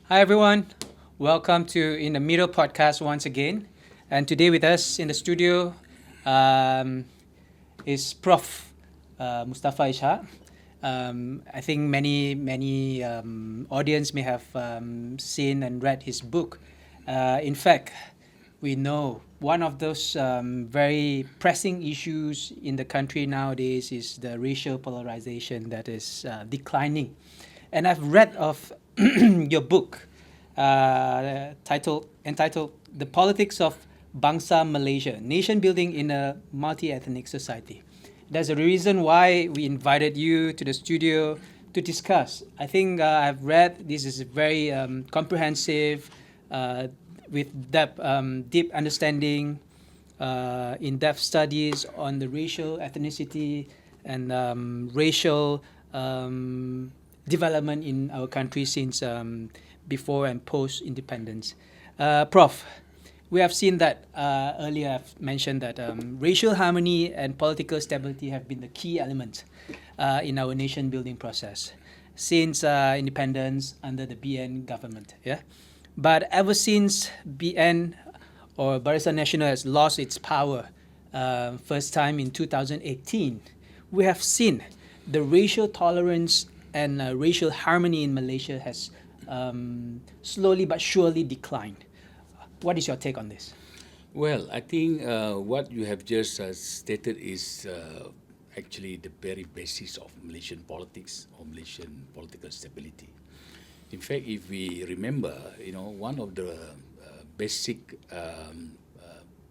Hi everyone, welcome to In the Middle podcast once again. And today with us in the studio um, is Prof. Mustafa Ishak. I think many audience may have seen and read his book. In fact, we know one of those very pressing issues in the country nowadays is the racial polarization that is declining. And I've read of your book entitled The Politics of Bangsa Malaysia, Nation Building in a Multi-Ethnic Society. There's a reason why we invited you to the studio to discuss. I think I've read this is very comprehensive, with deep understanding, in-depth studies on the racial ethnicity and racial development in our country since before and post independence. Prof, we have seen that earlier I've mentioned that racial harmony and political stability have been the key elements in our nation building process since independence under the BN government. Yeah, but ever since BN or Barisan Nasional has lost its power, first time in 2018, we have seen the racial tolerance and racial harmony in Malaysia has slowly but surely declined. What is your take on this? Well, I think what you have just stated is actually the very basis of Malaysian politics or Malaysian political stability. In fact, if we remember, one of the basic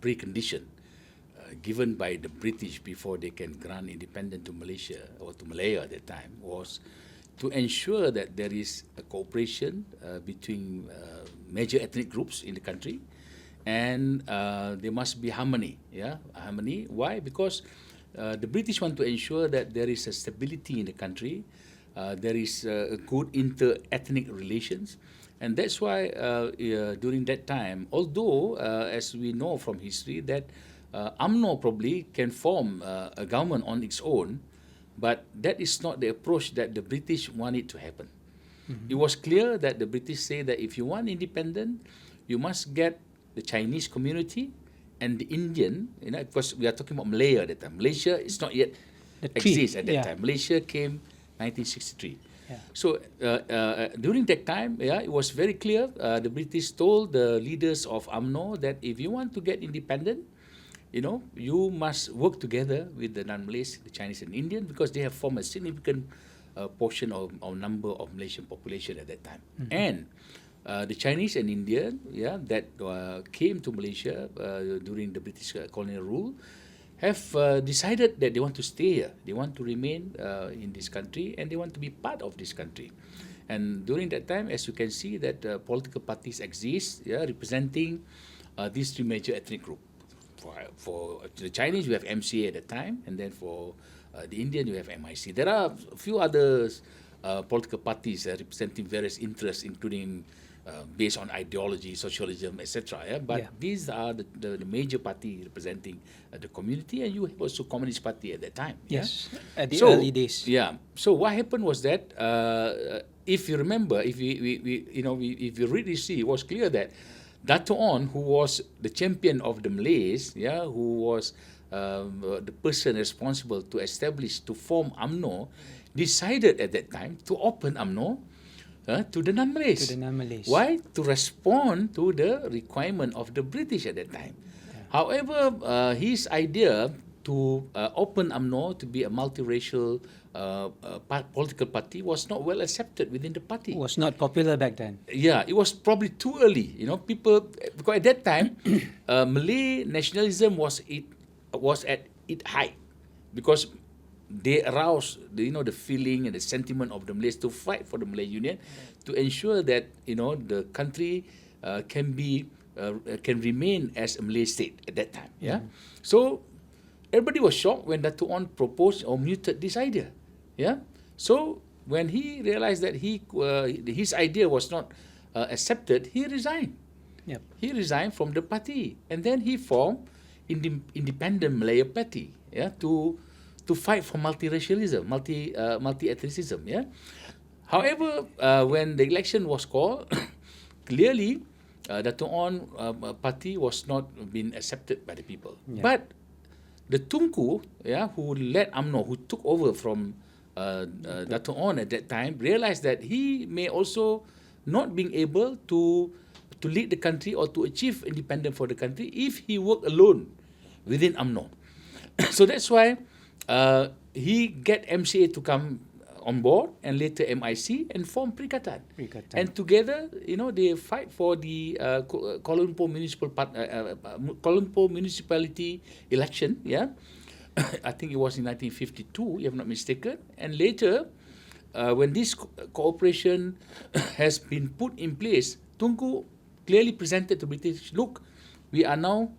precondition given by the British before they can grant independence to Malaysia or to Malaya at that time was to ensure that there is a cooperation between major ethnic groups in the country, and there must be harmony. Yeah, harmony. Why? Because the British want to ensure that there is a stability in the country, there is a good inter-ethnic relations, and that's why during that time, although as we know from history that UMNO probably can form a government on its own, but that is not the approach that the British want it to happen. Mm-hmm. It was clear that the British say that if you want independence, you must get the Chinese community and the Indian, because we are talking about Malaya at that time. Malaysia is not yet exist at that time. Malaysia came 1963. Yeah. So during that time, it was very clear. The British told the leaders of UMNO that if you want to get independent, you must work together with the non-Malays, the Chinese and Indian, because they have formed a significant portion of number of Malaysian population at that time. Mm-hmm. And the Chinese and Indian, that came to Malaysia during the British colonial rule, have decided that they want to stay here. They want to remain in this country, and they want to be part of this country. And during that time, as you can see, that political parties exist, representing these three major ethnic groups. For the Chinese, we have MCA at the time, and then for the Indian, we have MIC. There are a few other political parties representing various interests, including based on ideology, socialism, etc. But these are the major party representing the community, and you have also Communist Party at that time. Yes, at the early days. Yeah. So what happened was that, if you remember, if you really see, it was clear that Dato On, who was the champion of the Malays, who was the person responsible to form UMNO, decided at that time to open UMNO to the non-Malays. Why? To respond to the requirement of the British at that time. Yeah. However, his idea to open UMNO to be a multiracial political party was not well accepted within the party. It was not popular back then. Yeah, it was probably too early. People, because at that time, Malay nationalism was at its height, because they aroused the feeling and the sentiment of the Malays to fight for the Malay Union, to ensure that the country can remain as a Malay state at that time. Yeah, so everybody was shocked when Dato' On proposed or muted this idea. Yeah, so when he realized that his idea was not accepted, he resigned. Yep. He resigned from the party, and then he formed Independent Malaya Party. Yeah, to fight for multiracialism, multi-ethnicism. Yeah. However, when the election was called, clearly, Dato On party was not being accepted by the people. Yeah. But the Tunku, who led UMNO, who took over from Dato On at that time, realized that he may also not being able to lead the country or to achieve independence for the country if he worked alone within UMNO. So that's why he get MCA to come on board, and later MIC, and form Perikatan. And together, they fight for the Kuala Lumpur Kuala Lumpur municipality election. Yeah, I think it was in 1952, if I'm not mistaken. And later, when this cooperation has been put in place, Tunku clearly presented to British, look, we are now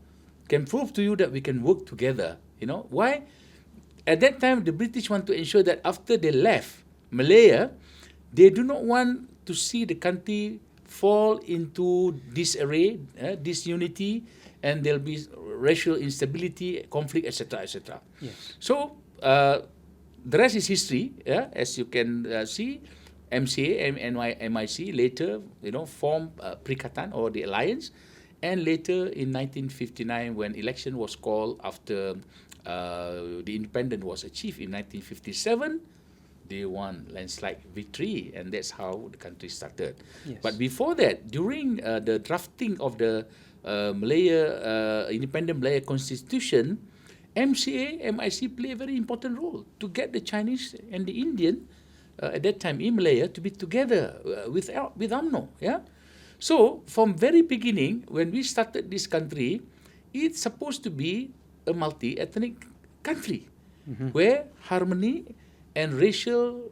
can prove to you that we can work together. Why? At that time, the British want to ensure that after they left Malaya, they do not want to see the country fall into disarray, disunity, and there'll be racial instability, conflict, etc., etc. Yes. So the rest is history. As you can see, MCA and MIC later, formed Perikatan, or the alliance, and later in 1959, when election was called after the independence was achieved in 1957, they won landslide victory, and that's how the country started. Yes. But before that, during the drafting of the independent Malaya Constitution, MCA, MIC play a very important role to get the Chinese and the Indian at that time in Malaya to be together with UMNO. Yeah. So from very beginning, when we started this country, it's supposed to be a multi-ethnic country, where harmony and racial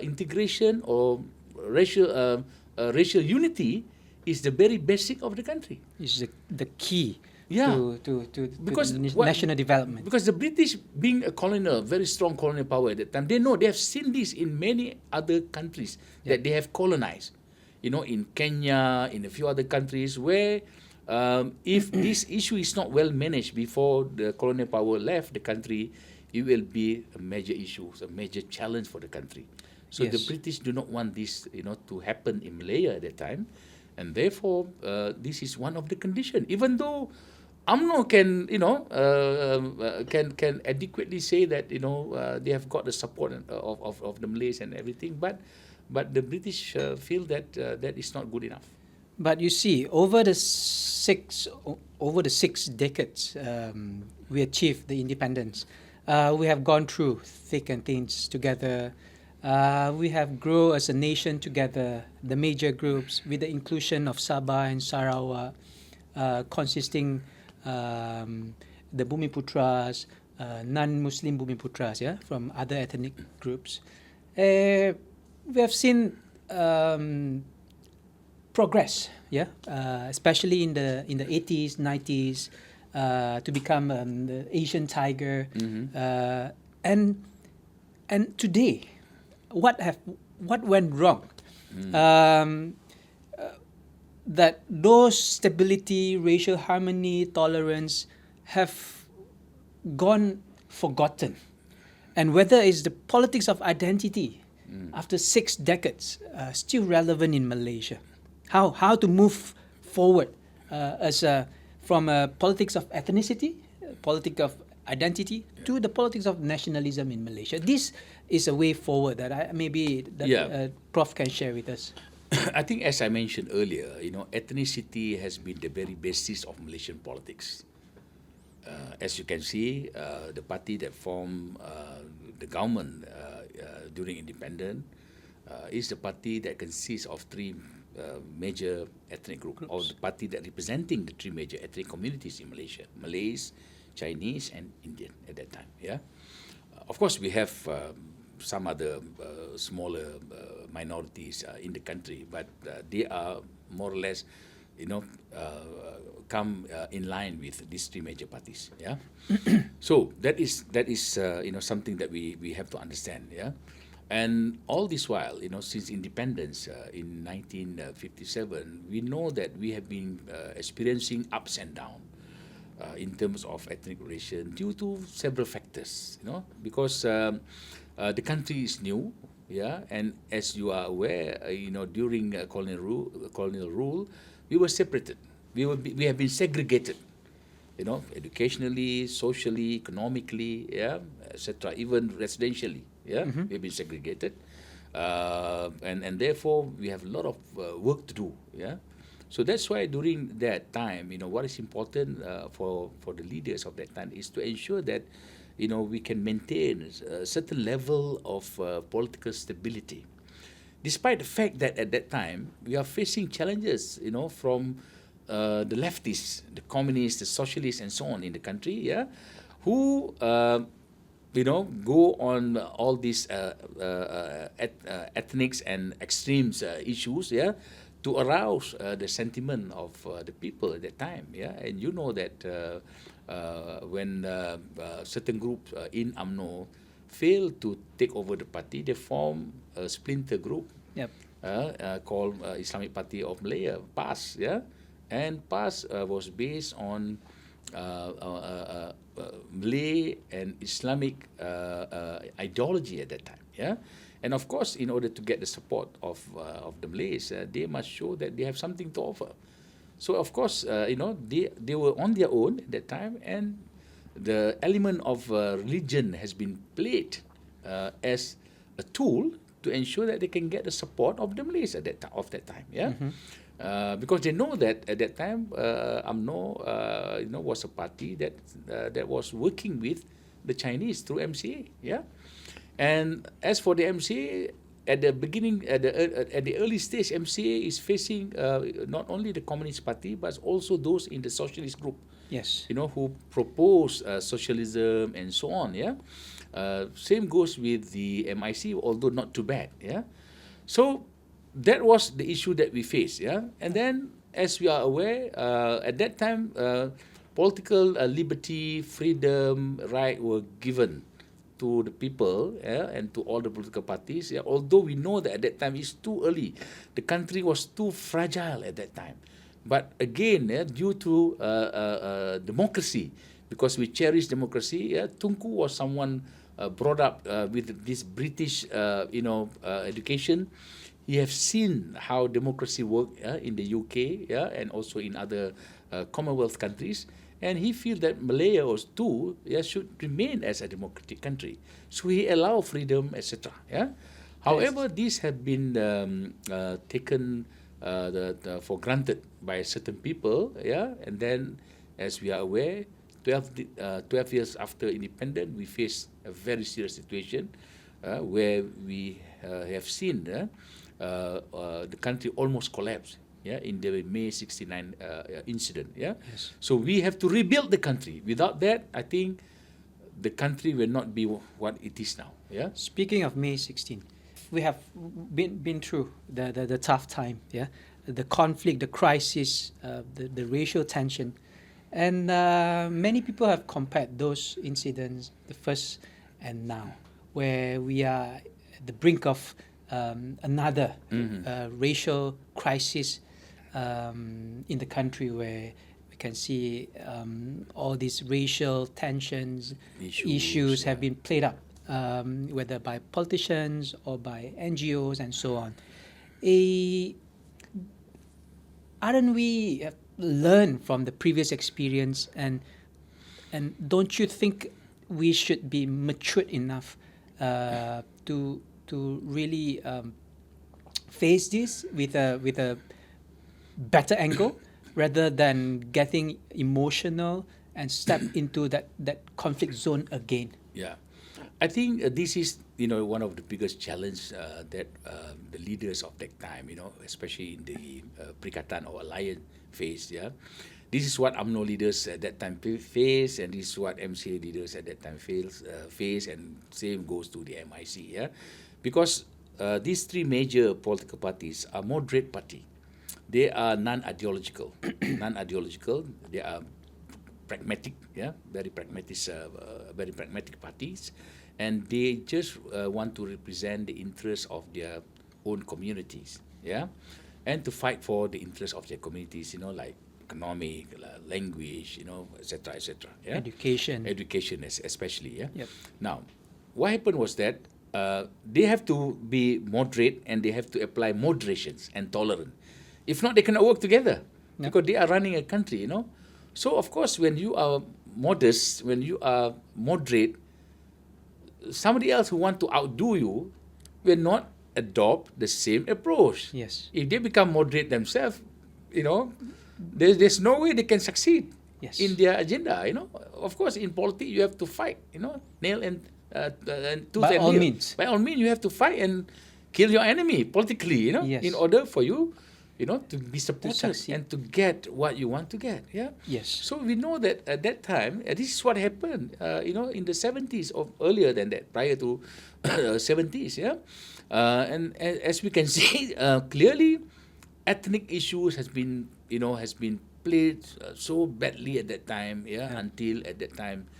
integration or racial unity is the very basic of the country. Is the key Yeah. to Because national development. Because the British, being a colonial, very strong colonial power at that time, they know, they have seen this in many other countries that they have colonized. In Kenya, in a few other countries, where if this issue is not well managed before the colonial power left the country, it will be a major issue, a major challenge for the country. So the British do not want this, to happen in Malaya at that time, and therefore this is one of the conditions. Even though UMNO can, can adequately say that they have got the support of the Malays and everything, but the British feel that that is not good enough. But you see, over the six decades, we achieved the independence. We have gone through thick and thins together. We have grown as a nation together, the major groups, with the inclusion of Sabah and Sarawak, consisting the Bumiputras, non-Muslim Bumiputras, from other ethnic groups. We have seen progress, especially in the 80s, 90s, to become the Asian tiger, and today, what went wrong? That those stability, racial harmony, tolerance have gone forgotten, and whether it's the politics of identity after 6 decades still relevant in Malaysia. How to move forward from a politics of ethnicity, politics of identity, to the politics of nationalism in Malaysia. This is a way forward that Prof can share with us. I think, as I mentioned earlier, ethnicity has been the very basis of Malaysian politics. As you can see, the party that formed the government during independence is the party that consists of 3 major ethnic groups, or the party that representing the 3 major ethnic communities in Malaysia: Malays, Chinese, and Indian at that time. Yeah, of course we have some other smaller minorities in the country, but they are more or less, come in line with these 3 major parties. Yeah, so that is something that we have to understand. Yeah. And all this while, since independence in 1957, we know that we have been experiencing ups and downs in terms of ethnic relation due to several factors, because the country is new. yeah, and as you are aware, during colonial rule, we were separated. We have been segregated, educationally, socially, economically, yeah, etc. Even residentially, yeah, we've been segregated, and therefore we have a lot of work to do, yeah. So that's why during that time, what is important for the leaders of that time is to ensure that, we can maintain a certain level of political stability, despite the fact that at that time we are facing challenges, from the leftists, the communists, the socialists, and so on in the country, yeah, who go on all these ethnics and extremes issues, yeah, to arouse the sentiment of the people at that time, yeah. And you know that when certain groups in UMNO fail to take over the party, they form a splinter group, Yep. called Islamic Party of Malaya, PAS, yeah. And PAS was based on Malay and Islamic ideology at that time, yeah. And of course, in order to get the support of the Malays, they must show that they have something to offer. So of course, they were on their own at that time, and the element of religion has been played as a tool to ensure that they can get the support of the Malays at that time, yeah. Because they know that at that time, UMNO, was a party that was working with the Chinese through MCA, yeah. And as for the MCA, at the beginning, at the early stage, MCA is facing not only the Communist Party but also those in the socialist group, Yes. who propose socialism and so on, yeah. Same goes with the MIC, although not too bad, yeah. So that was the issue that we faced, yeah. And then, as we are aware, at that time, political liberty, freedom, right were given to the people, yeah, and to all the political parties. Yeah, although we know that at that time it's too early, the country was too fragile at that time. But again, yeah, due to democracy, because we cherish democracy, yeah, Tunku was someone brought up with this British, education. He have seen how democracy work in the UK, yeah, and also in other Commonwealth countries. And he feels that Malaya was too, yeah, should remain as a democratic country. So he allow freedom, etc. Yeah. However, these have been taken for granted by certain people. Yeah. And then, as we are aware, 12 years after independence, we face a very serious situation where we have seen the country almost collapse. Yeah, in the May 69 incident. Yeah, Yes. so we have to rebuild the country. Without that, I think the country will not be what it is now. Yeah. Speaking of May 16, we have been through the tough time, yeah, the conflict, the crisis, the racial tension, and many people have compared those incidents, the first and now, where we are at the brink of another racial crisis in the country, where we can see all these racial tensions, issues have been played up, whether by politicians or by NGOs and so on. Aren't we learn from the previous experience, and don't you think we should be matured enough to really face this with a better angle, rather than getting emotional and step into that conflict zone again? Yeah, I think this is one of the biggest challenge that the leaders of that time, especially in the Perikatan or Alliance face. Yeah, this is what UMNO leaders at that time face, and this is what MCA leaders at that time face, and same goes to the MIC. Yeah, because these three major political parties are moderate party. They are non-ideological. Non-ideological. They are pragmatic, yeah, very pragmatic parties, and they just want to represent the interests of their own communities, yeah, and to fight for the interests of their communities, like economic, language, etc., etc. Yeah, Education. education especially, yeah. Yep. Now, what happened was that they have to be moderate and they have to apply moderations and tolerance. If not, they cannot work together because they are running a country, So, of course, when you are modest, when you are moderate, somebody else who want to outdo you will not adopt the same approach. Yes. If they become moderate themselves, there's no way they can succeed in their agenda. Of course, in politics you have to fight. Nail and tooth By and all nail. means. By all means, you have to fight and kill your enemy politically. Yes. In order for you, to be supported succeed. and to get what you want to get. Yeah. Yes. So we know that at that time, this is what happened. In the 70s or earlier than that, prior to 70s. Yeah. And as we can see clearly, ethnic issues has been played so badly at that time. Yeah. Until at that time,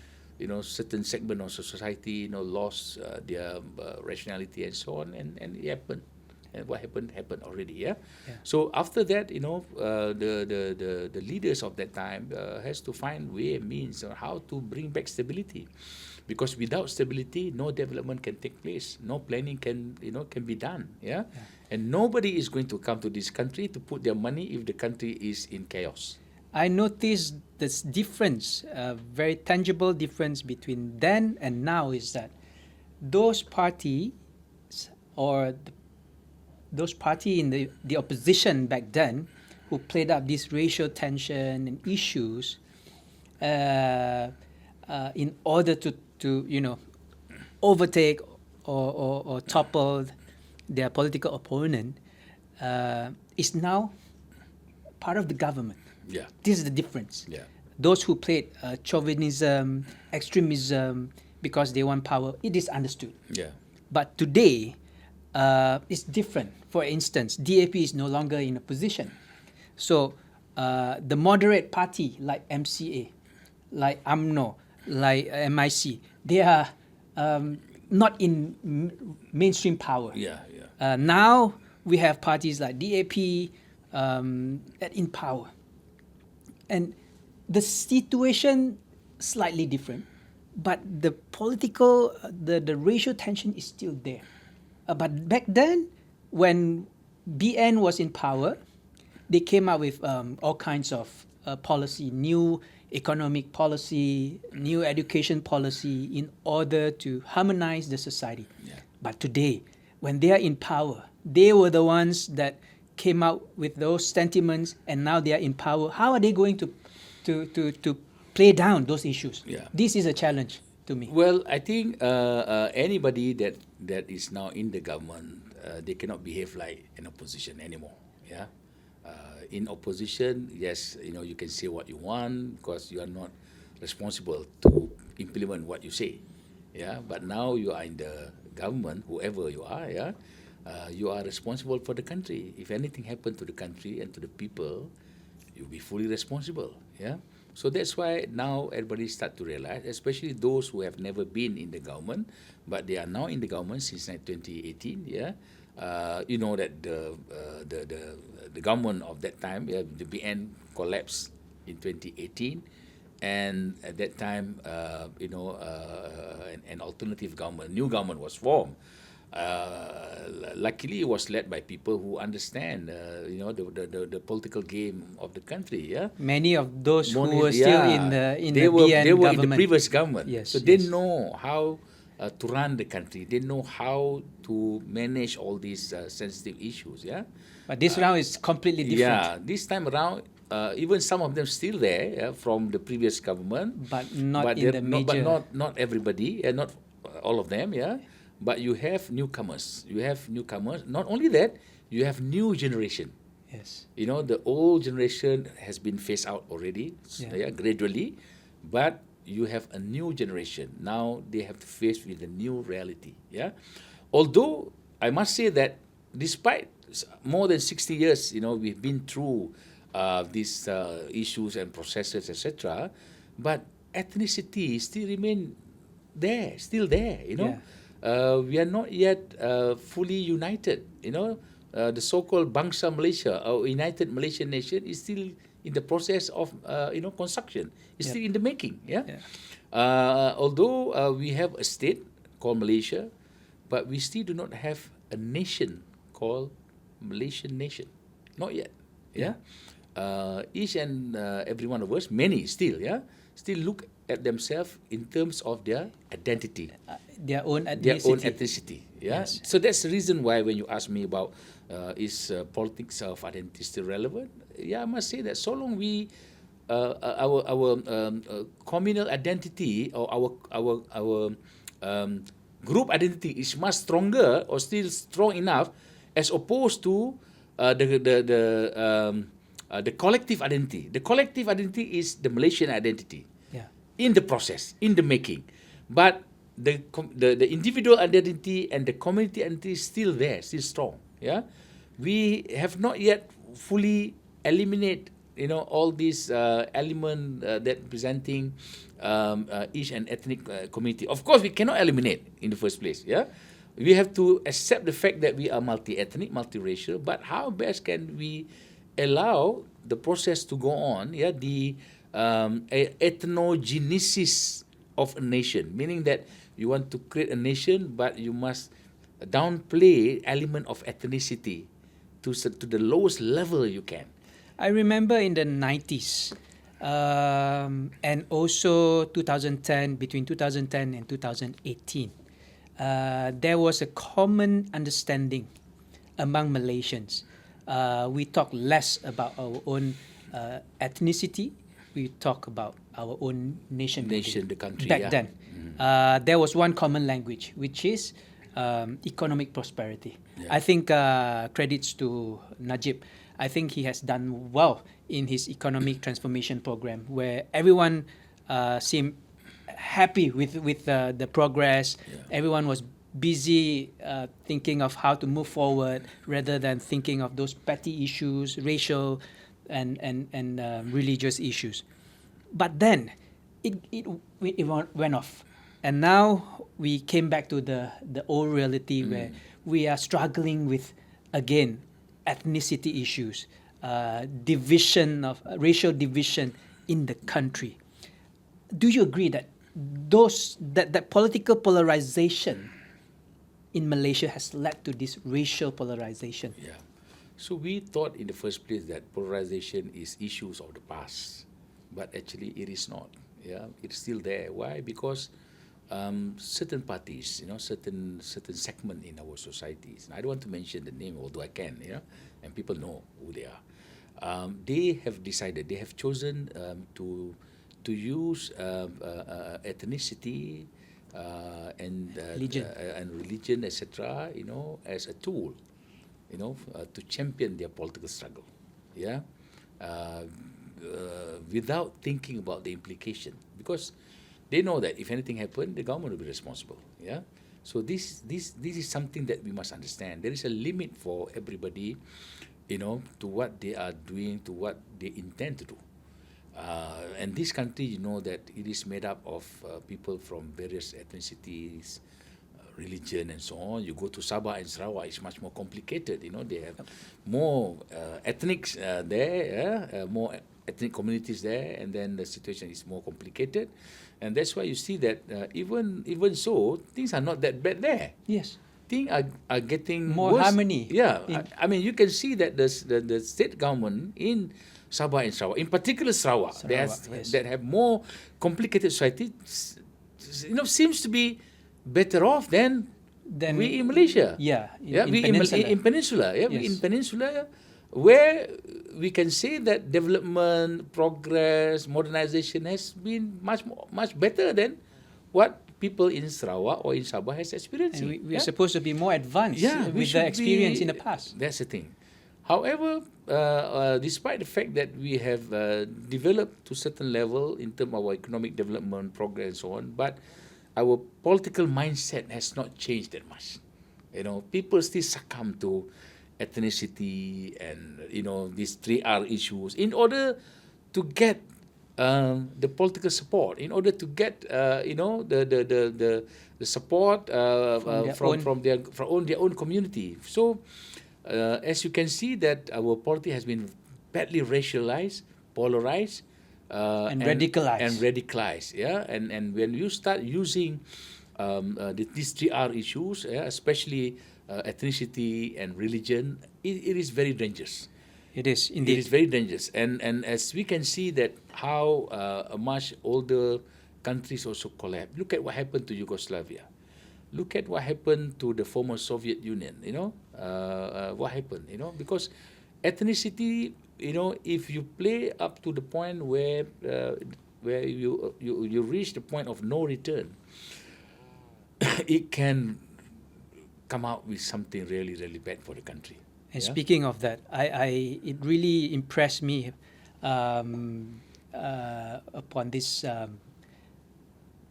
certain segment of society lost their rationality and so on, and it happened. And what happened already. Yeah. So after that, the leaders of that time has to find way and means on how to bring back stability, because without stability, no development can take place, no planning can be done. Yeah. And nobody is going to come to this country to put their money if the country is in chaos. I noticed this difference, very tangible difference between then and now, is that those parties or those party in the opposition back then who played up this racial tension and issues in order to overtake or topple their political opponent is now part of the government. Yeah. This is the difference. Yeah. Those who played chauvinism, extremism because they want power, it is understood. Yeah. But today, it's different. For instance, DAP is no longer in a position. So the moderate party like MCA, like UMNO, like MIC, they are not in mainstream power. Yeah. Now we have parties like DAP in power. And the situation slightly different, but the political, the racial tension is still there. But back then, when BN was in power, they came up with all kinds of policy, new economic policy, new education policy in order to harmonize the society. Yeah. But today, when they are in power, they were the ones that came out with those sentiments, and now they are in power. How are they going to play down those issues? Yeah. This is a challenge to me. Well, I think anybody that is now in the government, they cannot behave like an opposition anymore. Yeah. In opposition, yes, you can say what you want because you are not responsible to implement what you say. Yeah. But now you are in the government, whoever you are. Yeah. You are responsible for the country. If anything happened to the country and to the people, you'll be fully responsible. Yeah. So that's why now everybody start to realize, especially those who have never been in the government, but they are now in the government since 2018. Yeah. You know that the government of that time, the BN collapsed in 2018, and at that time, an alternative government, new government was formed. Luckily, it was led by people who understand, the political game of the country. Yeah, many of those who were still in the BN they were government. in the previous government. Yes, so they know how to run the country. They know how to manage all these sensitive issues. Yeah, but this round is completely different. Yeah, this time around, even some of them still there from the previous government, but not in the major. But not everybody, not all of them. Yeah. But you have newcomers. Not only that, you have new generation. Yes. The old generation has been phased out already, gradually. But you have a new generation. Now they have to face with a new reality. Yeah. Although I must say that despite more than 60 years, we've been through these issues and processes, etc. But ethnicity still still there. Yeah. We are not yet fully united. The so-called Bangsa Malaysia, or United Malaysian Nation, is still in the process of construction. It's still in the making. Yeah. Although we have a state called Malaysia, but we still do not have a nation called Malaysian nation. Not yet. Yeah. Each and every one of us, many still, still look at themselves in terms of their identity, Their own their own ethnicity. ethnicity. Yeah. Yes. So that's the reason why when you ask me about is politics of identity still relevant? Yeah, I must say that so long we our communal identity or our group identity is much stronger or still strong enough as opposed to the collective identity. The collective identity is the Malaysian identity. Yeah. In the process, in the making, but the individual identity and the community identity is still there, still strong. Yeah, we have not yet fully eliminate all these element that presenting each and ethnic community. Of course, we cannot eliminate in the first place. Yeah, we have to accept the fact that we are multi-ethnic, multiracial. But how best can we allow the process to go on? Yeah, the ethnogenesis of a nation, meaning that you want to create a nation, but you must downplay element of ethnicity to the lowest level you can. I remember in the 90s and also 2010, between 2010 and 2018, there was a common understanding among Malaysians. We talk less about our own ethnicity. We talk about our own nation building. The country. Back yeah. then, there was one common language, which is economic prosperity. Yeah. I think credits to Najib. I think he has done well in his economic transformation program, where everyone seemed happy with the progress. Yeah. Everyone was busy thinking of how to move forward rather than thinking of those petty issues, racial and religious issues. But then it went off, and now we came back to the old reality where we are struggling with again ethnicity issues, division of racial division in the country. Do you agree that that political polarization in Malaysia has led to this racial polarization? Yeah. So we thought in the first place that polarization is issues of the past, but actually it is not. Yeah, it's still there. Why? Because certain parties, certain segment in our societies. I don't want to mention the name, although I can. And people know who they are. They have decided, they have chosen to use ethnicity and religion, etc. As a tool, to champion their political struggle. Yeah, without thinking about the implication, because they know that if anything happened, the government will be responsible. Yeah. So this is something that we must understand. There is a limit for everybody, to what they are doing, to what they intend to do. And this country, that it is made up of people from various ethnicities, religion, and so on. You go to Sabah and Sarawak, it's much more complicated. They have more ethnics there, more ethnic communities there, and then the situation is more complicated. And that's why you see that even so, things are not that bad there. Yes. Things are getting more worse. harmony. Yeah. I mean, you can see that the state government in Sabah and Sarawak, in particular Sarawak, that have more complicated society, seems to be better off than we in Malaysia. Yeah. In Peninsula. Yeah, yes. we in Peninsula, where we can say that development, progress, modernization has been much better than what people in Sarawak or in Sabah has experienced. And we are supposed to be more advanced with the experience in the past. That's the thing. However, despite the fact that we have developed to a certain level in terms of our economic development, progress, and so on, but our political mindset has not changed that much. People still succumb to ethnicity and these 3R issues in order to get the political support, in order to get the support from their own community. So as you can see that our polity has been badly racialized, polarized, and radicalized. Yeah, and when you start using these 3R issues, especially ethnicity and religion, it is very dangerous. It is It indeed. is very dangerous, and as we can see that how a much older countries also collapse. Look at what happened to Yugoslavia. Look at what happened to the former Soviet Union. What happened. Because ethnicity. If you play up to the point where you reach the point of no return, it can come out with something really really bad for the country. And Yeah? speaking of that, it really impressed me upon this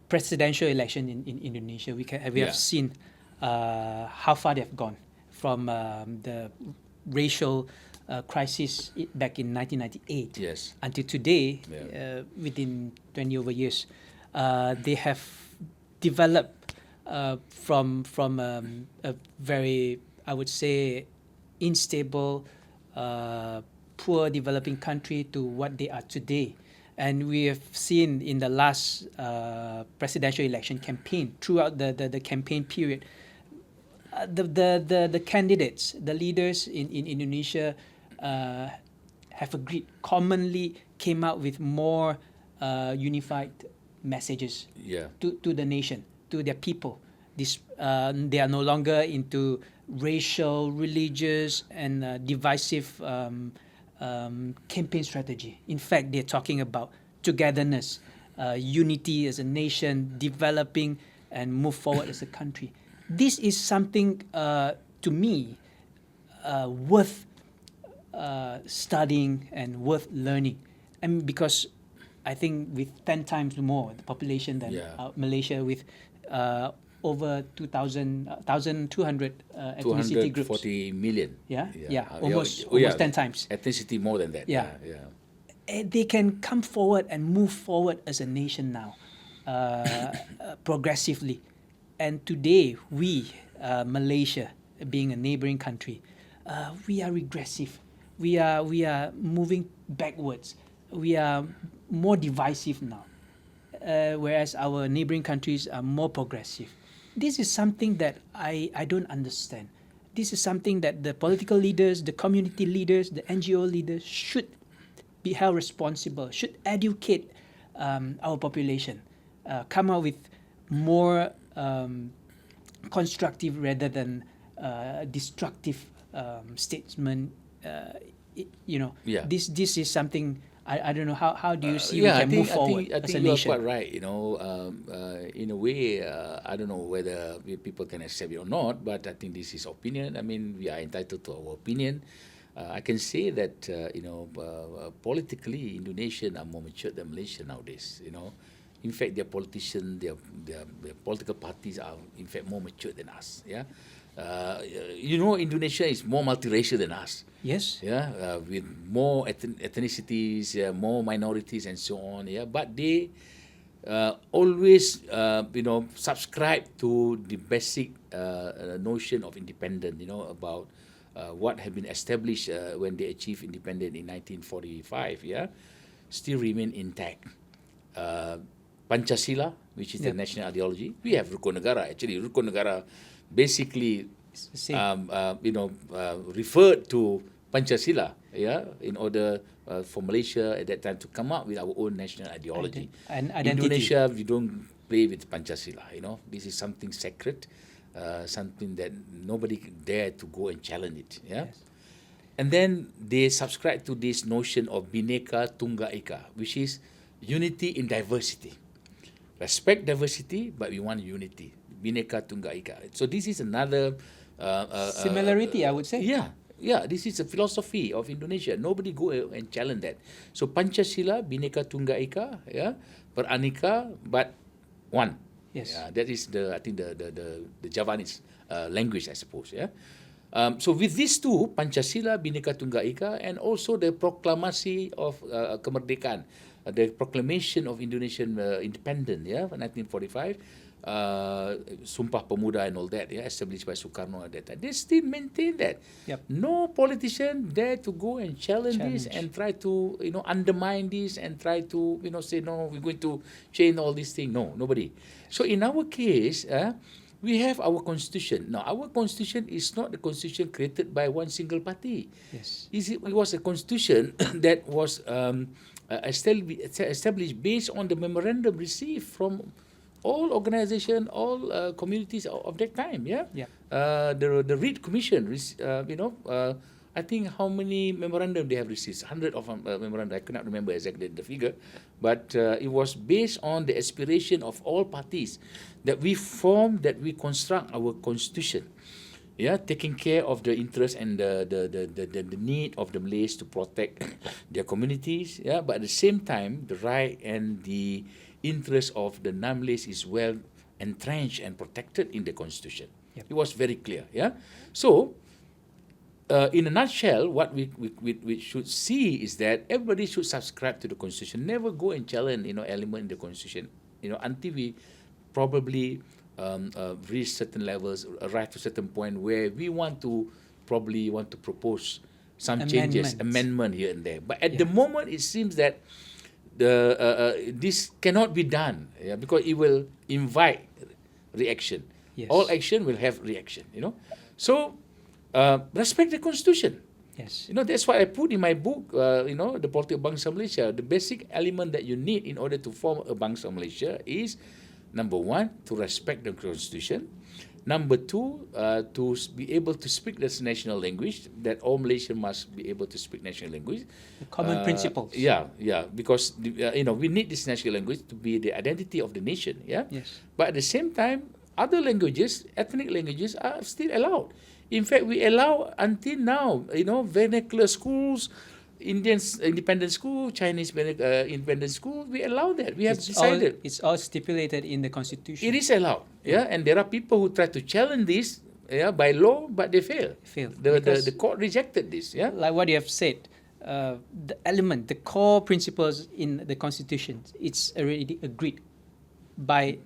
presidential election in Indonesia. We Yeah. have seen how far they have gone from the racial crisis back in 1998 Yes. until today. Yeah. Within 20 over years, they have developed from a very, I would say, unstable, poor developing country to what they are today. And we have seen in the last presidential election campaign, throughout the campaign period, the candidates, the leaders in Indonesia have agreed, commonly came out with more unified messages Yeah. to the nation, to their people. They are no longer into racial, religious, and divisive campaign strategy. In fact, they're talking about togetherness, unity as a nation, developing and move forward as a country. This is something, to me, worth studying and worth learning. And because I think with 10 times more the population than Yeah. Malaysia, with over 1,200 ethnicity groups. 240 million. Almost 10 times. Ethnicity more than that. Yeah. Yeah. They can come forward and move forward as a nation now, progressively. And today, we, Malaysia, being a neighboring country, we are regressive. We are moving backwards. We are more divisive now, whereas our neighboring countries are more progressive. This is something that I don't understand. This is something that the political leaders, the community leaders, the NGO leaders should be held responsible, should educate our population, come up with more constructive rather than destructive statement. Yeah. This is something I don't know how do you see Yeah, we can move forward I as think a you are nation. quite right. In a way, I don't know whether people can accept it or not, but I think this is opinion. I mean, we are entitled to our opinion. I can say that politically, Indonesian are more mature than Malaysia nowadays. In fact, their politicians, their political parties are in fact more mature than us. Yeah, Indonesia is more multiracial than us. Yes. Yeah, with more ethnicities, more minorities, and so on. Yeah, but they always, subscribe to the basic notion of independence. About what had been established when they achieved independence in 1945. Yeah, still remain intact. Pancasila, which is the national ideology. We have Rukun Negara. Actually, Rukun Negara basically It's the same. referred to Pancasila, in order for Malaysia at that time to come up with our own national ideology. And identity. Indonesia, we don't play with Pancasila. This is something sacred, something that nobody dare to go and challenge it. Yeah. Yes. And then they subscribe to this notion of Bhinneka Tunggal Ika, which is unity in diversity. Respect diversity, but we want unity. Bhinneka Tunggal Ika. So this is another Similarity, I would say. Yeah. This is a philosophy of Indonesia. Nobody go and challenge that. So Pancasila, Bhinneka Tunggal Ika, Beraneka, but one. Yes. That is the Javanese language, I suppose. Yeah. So with these two, Pancasila, Bhinneka Tunggal Ika, and also the proclamation of kemerdekaan, the proclamation of Indonesian independence, 1945, Sumpah Pemuda and all that, established by Sukarno at that time, they still maintain that. Yep. No politician dare to go and challenge this and try to, undermine this and try to, say, no, we're going to change all these things. No, nobody. So in our case, we have our constitution. Now, our constitution is not the constitution created by one single party. Yes. It was a constitution that was established based on the memorandum received from all organizations, all communities of that time. Yeah. The Reed Commission, I think how many memorandum they have received? 100 of memorandum. I cannot remember exactly the figure, but it was based on the aspiration of all parties that we construct our constitution. Yeah, taking care of the interest and the need of the Malays to protect their communities. Yeah, but at the same time, the right and the interest of the non-Malays is well entrenched and protected in the constitution. Yep. It was very clear. Yeah, so. In a nutshell, what we should see is that everybody should subscribe to the constitution. Never go and challenge, element in the constitution, until we probably reach certain levels, arrive to a certain point where we want to propose some changes, amendment here and there. But at the moment, it seems that this cannot be done, because it will invite reaction. Yes. All action will have reaction, So. Respect the constitution. Yes. That's why I put in my book, the Politik of Bangsa Malaysia. The basic element that you need in order to form a Bangsa Malaysia is, number one, to respect the constitution. Number two, to be able to speak this national language, that all Malaysians must be able to speak national language. The common principles. Yeah, because, we need this national language to be the identity of the nation, yeah? Yes. But at the same time, other languages, ethnic languages, are still allowed. In fact, we allow until now, vernacular schools, Indians independent school, Chinese independent school. We allow that. We have decided. It's all stipulated in the constitution. It is allowed, and there are people who try to challenge this, by law, but they fail. The court rejected this, Like what you have said, the core principles in the constitution, it's already agreed by.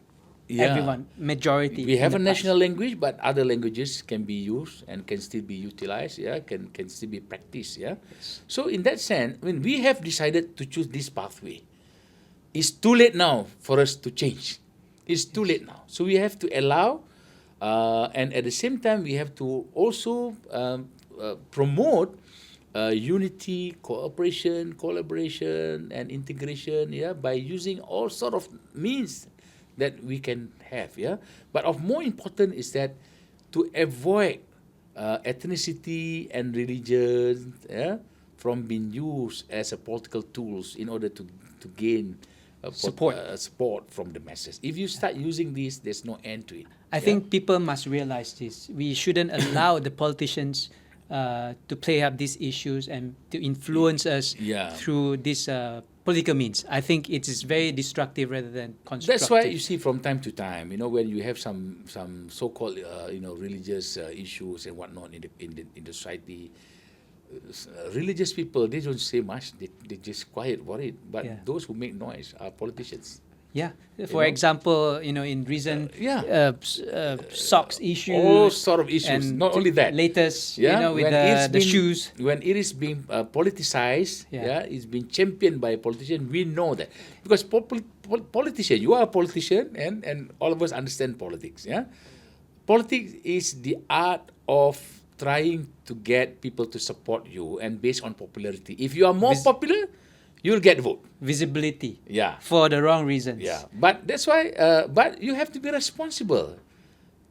Everyone, majority. We have a national language, but other languages can be used and can still be utilized, can still be practiced, Yes. So in that sense, when we have decided to choose this pathway, it's too late now for us to change. It's too late now. So we have to allow, and at the same time, we have to also promote unity, cooperation, collaboration, and integration, by using all sort of means that we can have, But of more important is that to avoid ethnicity and religion, from being used as a political tools in order to gain support from the masses. If you start using this, there's no end to it. I think people must realize this. We shouldn't allow the politicians to play up these issues and to influence us through this political means. I think it is very destructive rather than constructive. That's why you see from time to time, when you have some so-called religious issues and whatnot in the society, religious people, they don't say much. They just quiet about it. But those who make noise are politicians. Yeah. For example, in recent socks issues. All sort of issues. Not only that. Latest, with the shoes. When it is being politicized, it's being championed by a politician, we know that. Because politician, you are a politician, and all of us understand politics. Politics is the art of trying to get people to support you and based on popularity. If you are more popular, you'll get vote. Visibility. For the wrong reasons. But that's why, but you have to be responsible.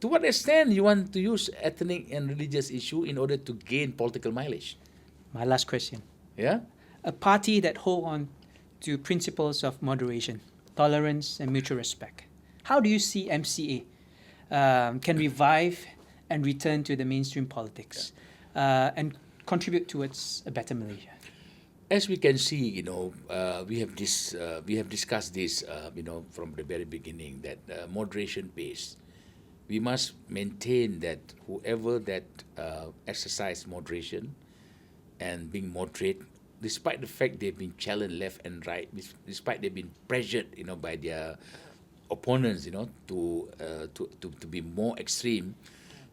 To what extent you want to use ethnic and religious issue in order to gain political mileage? My last question. A party that hold on to principles of moderation, tolerance, and mutual respect. How do you see MCA can revive and return to the mainstream politics and contribute towards a better Malaysia? As we can see, we have discussed this, from the very beginning, that moderation pays. We must maintain that whoever that exercise moderation and being moderate, despite the fact they've been challenged left and right, despite they've been pressured, by their opponents, to be more extreme.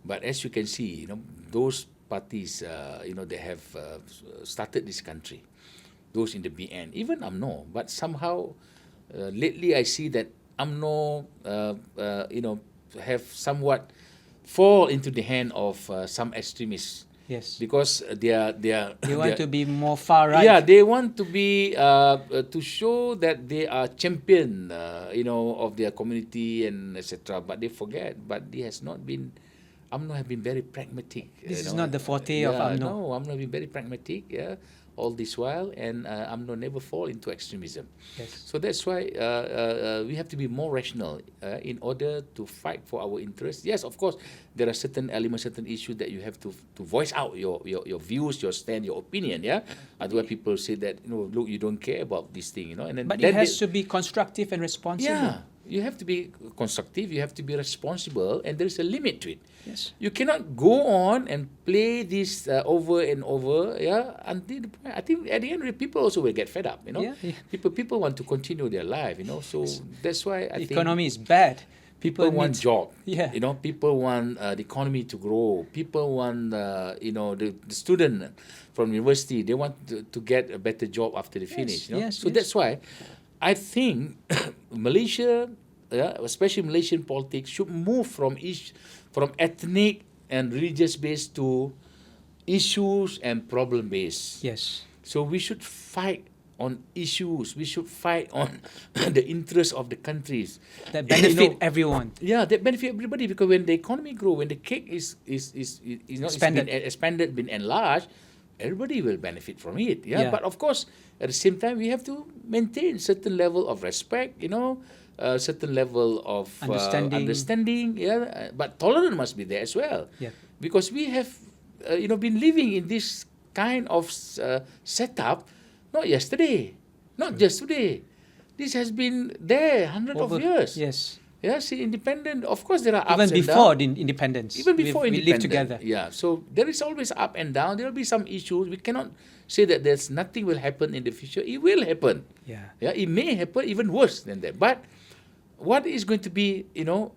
But as you can see, those parties, they have started this country. Those in the BN, even UMNO, but somehow lately I see that UMNO, have somewhat fall into the hand of some extremists. Yes. Because they want to be more far right. Yeah, they want to be to show that they are champion, of their community and etc. But they forget. But they has not been. UMNO have been very pragmatic. This is not the forte of UMNO. No, UMNO have been very pragmatic. Yeah, all this while, and UMNO never fall into extremism. Yes. So that's why we have to be more rational in order to fight for our interests. Yes, of course, there are certain elements, certain issues that you have to voice out your views, your stand, your opinion. Yeah, otherwise people say that look, you don't care about this thing. And then but it has to be constructive and responsible. Yeah. You have to be constructive, you have to be responsible, and there's a limit to it. Yes. You cannot go on and play this over and over, until the point. I think at the end, people also will get fed up, Yeah. People want to continue their life, so that's why I think economy is bad. People want job. Yeah. People want the economy to grow. People want, the student from university, they want to get a better job after they finish. So that's why I think Malaysia, especially Malaysian politics, should move from ethnic and religious based to issues and problem based. Yes. So we should fight on issues. We should fight on the interests of the countries that benefit everyone. Yeah, that benefit everybody, because when the economy grow, when the cake is expanded, been enlarged, everybody will benefit from it. Yeah? But of course, at the same time, we have to maintain certain level of respect, certain level of understanding. Yeah, but tolerance must be there as well. Yeah. Because we have, been living in this kind of setup, not yesterday, not just today. This has been there hundreds of years. Yes. Yeah, see, independent, of course there are ups even and before downs. Independence. Even before we independence. live together. Yeah, so there is always up and down. There will be some issues. We cannot say that there's nothing will happen in the future. It will happen. Yeah. Yeah, it may happen even worse than that. But what is going to be,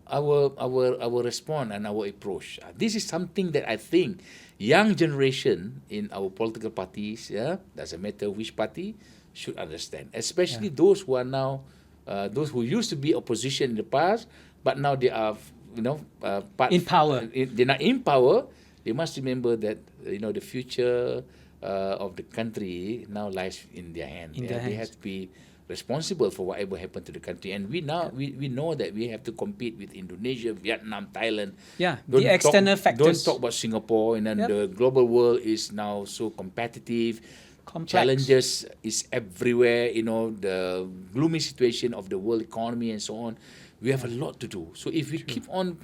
our response and our approach? This is something that I think young generation in our political parties, doesn't matter which party, should understand. Especially those who are now, those who used to be opposition in the past, but now they are, in power. They're not in power. They must remember that the future of the country now lies in their hands. They have to be responsible for whatever happened to the country, and we know that we have to compete with Indonesia, Vietnam, Thailand. Yeah, the external factors. Don't talk about Singapore, and then the global world is now so competitive. Complex. Challenges is everywhere. The gloomy situation of the world economy and so on. We have a lot to do. So if we keep on,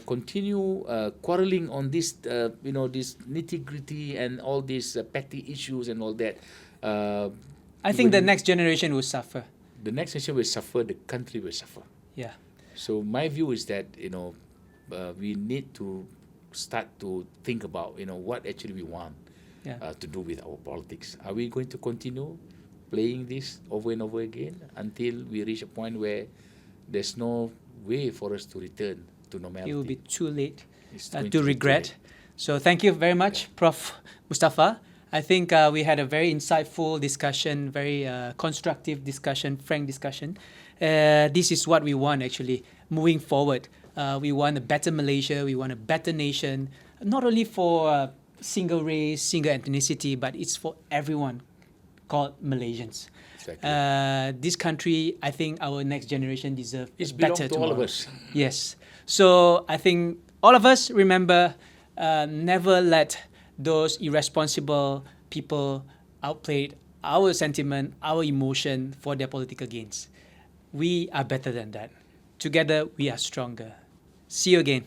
continue quarreling on this, this nitty-gritty and all these petty issues and all that. I think the next generation will suffer. The next generation will suffer. The country will suffer. Yeah. So my view is that we need to start to think about what actually we want to do with our politics. Are we going to continue playing this over and over again until we reach a point where there's no way for us to return to normality? It will be too late to regret. So thank you very much, Prof. Mustafa. I think we had a very insightful discussion, very constructive discussion, frank discussion. This is what we want actually moving forward. We want a better Malaysia, we want a better nation, not only for single race, single ethnicity, but it's for everyone called Malaysians. Exactly. This country, I think our next generation deserve It better belongs to tomorrow. all of us. Yes. So I think all of us remember, never let those irresponsible people outplay our sentiment, our emotion for their political gains. We are better than that. Together, we are stronger. See you again.